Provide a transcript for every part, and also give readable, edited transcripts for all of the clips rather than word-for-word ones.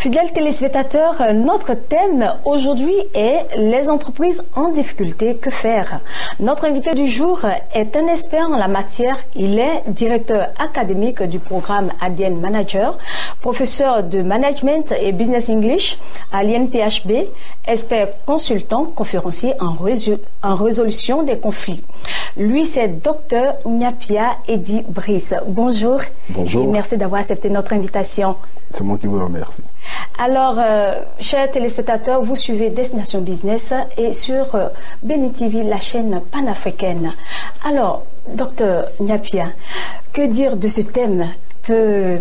Fidèles téléspectateurs, notre thème aujourd'hui est les entreprises en difficulté, que faire? Notre invité du jour est un expert en la matière. Il est directeur académique du programme ADN Manager, professeur de Management et Business English à l'INPHB, expert consultant, conférencier en résolution des conflits. Lui, c'est Dr Nyapia Eddy Brice. Bonjour. Bonjour. Et merci d'avoir accepté notre invitation. C'est moi qui vous remercie. Alors, chers téléspectateurs, vous suivez Destination Business et sur Béni TV, la chaîne panafricaine. Alors, docteur Nyapia, que dire de ce thème peu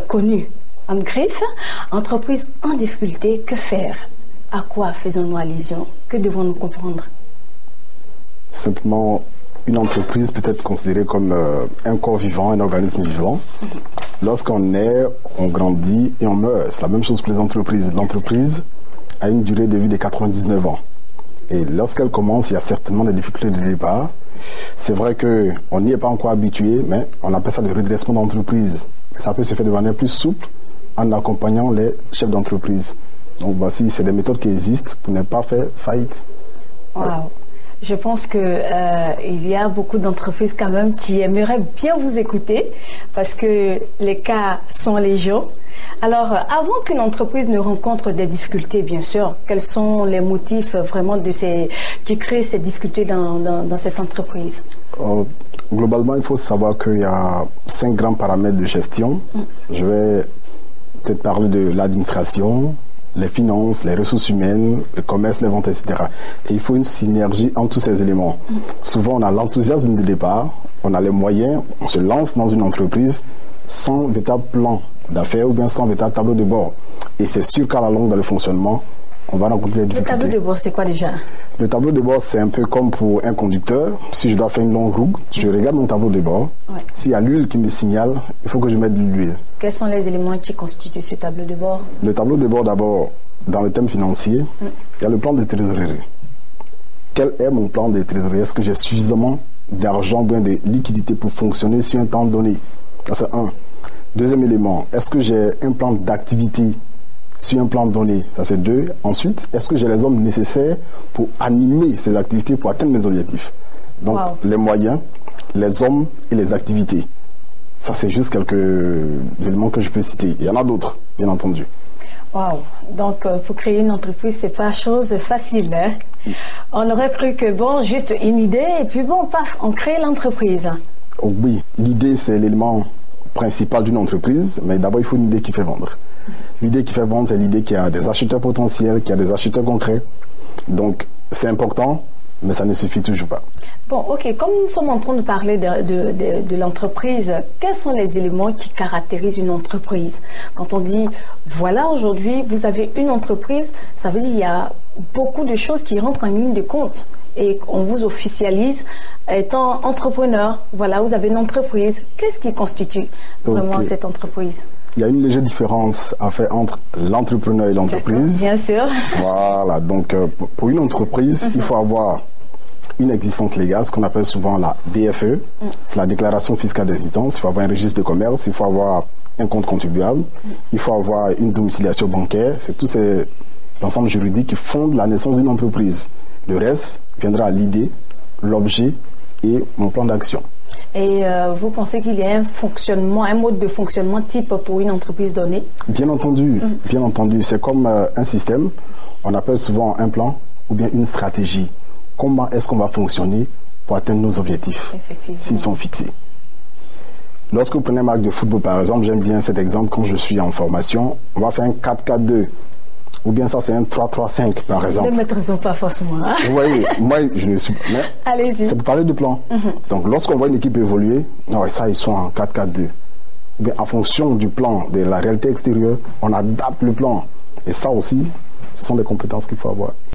connu en griffe? Entreprise en difficulté, que faire? À quoi faisons-nous allusion? Que devons-nous comprendre? Simplement, une entreprise peut être considérée comme un corps vivant, un organisme vivant. Lorsqu'on naît, on grandit et on meurt. C'est la même chose que les entreprises. L'entreprise a une durée de vie de 99 ans. Et lorsqu'elle commence, il y a certainement des difficultés de départ. C'est vrai qu'on n'y est pas encore habitué, mais on appelle ça le redressement d'entreprise. Ça peut se faire de manière plus souple en accompagnant les chefs d'entreprise. Donc voici, c'est des méthodes qui existent pour ne pas faire faillite. Wow. Je pense que il y a beaucoup d'entreprises quand même qui aimeraient bien vous écouter parce que les cas sont légion. Alors, avant qu'une entreprise ne rencontre des difficultés, bien sûr, quels sont les motifs vraiment qui créent ces difficultés dans cette entreprise? Globalement, il faut savoir qu'il y a 5 grands paramètres de gestion. Je vais peut-être parler de l'administration, les finances, les ressources humaines, le commerce, les ventes, etc. Et il faut une synergie entre tous ces éléments. Souvent, on a l'enthousiasme du départ, on a les moyens, on se lance dans une entreprise sans véritable plan d'affaires ou bien sans véritable tableau de bord. Et c'est sûr qu'à la longue, dans le fonctionnement, on va rencontrer des difficultés. Le tableau de bord, c'est quoi déjà? Le tableau de bord, c'est un peu comme pour un conducteur. Si je dois faire une longue route, je regarde mon tableau de bord. Ouais. S'il y a l'huile qui me signale, il faut que je mette de l'huile. Quels sont les éléments qui constituent ce tableau de bord? Le tableau de bord, d'abord, dans le thème financier, il y a le plan de trésorerie. Quel est mon plan de trésorerie? Est-ce que j'ai suffisamment d'argent, bien de liquidité pour fonctionner sur un temps donné? Ça, c'est un. Deuxième élément, est-ce que j'ai un plan d'activité sur un plan donné? Ça, c'est 2. Ensuite, est-ce que j'ai les hommes nécessaires pour animer ces activités pour atteindre mes objectifs? Donc, les moyens, les hommes et les activités. Ça, c'est juste quelques éléments que je peux citer. Il y en a d'autres, bien entendu. Waouh! Donc, pour créer une entreprise, c'est pas chose facile. Hein? On aurait cru que, bon, juste une idée, et puis bon, paf, on crée l'entreprise. Oh, oui, l'idée, c'est l'élément principal d'une entreprise, mais d'abord, il faut une idée qui fait vendre. L'idée qui fait vendre, c'est l'idée qu'il y a des acheteurs potentiels, qu'il y a des acheteurs concrets. Donc, c'est important, mais ça ne suffit toujours pas. Bon, ok. Comme nous sommes en train de parler de l'entreprise, quels sont les éléments qui caractérisent une entreprise? Quand on dit, voilà, aujourd'hui, vous avez une entreprise, ça veut dire qu'il y a beaucoup de choses qui rentrent en ligne de compte. Et on vous officialise étant entrepreneur. Voilà, vous avez une entreprise. Qu'est-ce qui constitue vraiment cette entreprise? Il y a une légère différence à faire entre l'entrepreneur et l'entreprise. Bien sûr. Voilà, donc pour une entreprise, il faut avoir une existence légale, ce qu'on appelle souvent la DFE. C'est la déclaration fiscale d'existence. Il faut avoir un registre de commerce, il faut avoir un compte contribuable, il faut avoir une domiciliation bancaire. C'est tous ces ensembles juridiques qui fondent la naissance d'une entreprise. Le reste viendra à l'idée, l'objet et mon plan d'action. Et vous pensez qu'il y a un fonctionnement, un mode de fonctionnement type pour une entreprise donnée? Bien entendu, bien entendu. C'est comme un système. On appelle souvent un plan ou bien une stratégie. Comment est-ce qu'on va fonctionner pour atteindre nos objectifs s'ils sont fixés? Lorsque vous prenez un match de football, par exemple, j'aime bien cet exemple quand je suis en formation, on va faire un 4-4-2. Ou bien ça, c'est un 3-3-5, par exemple. Ne maîtrisons pas forcément. Hein? Oui, moi, je ne suis pas. Allez-y. C'est pour parler de plan. Donc, lorsqu'on voit une équipe évoluer, ça, ils sont en 4-4-2. Ou bien, en fonction du plan, de la réalité extérieure, on adapte le plan. Et ça aussi, ce sont des compétences qu'il faut avoir.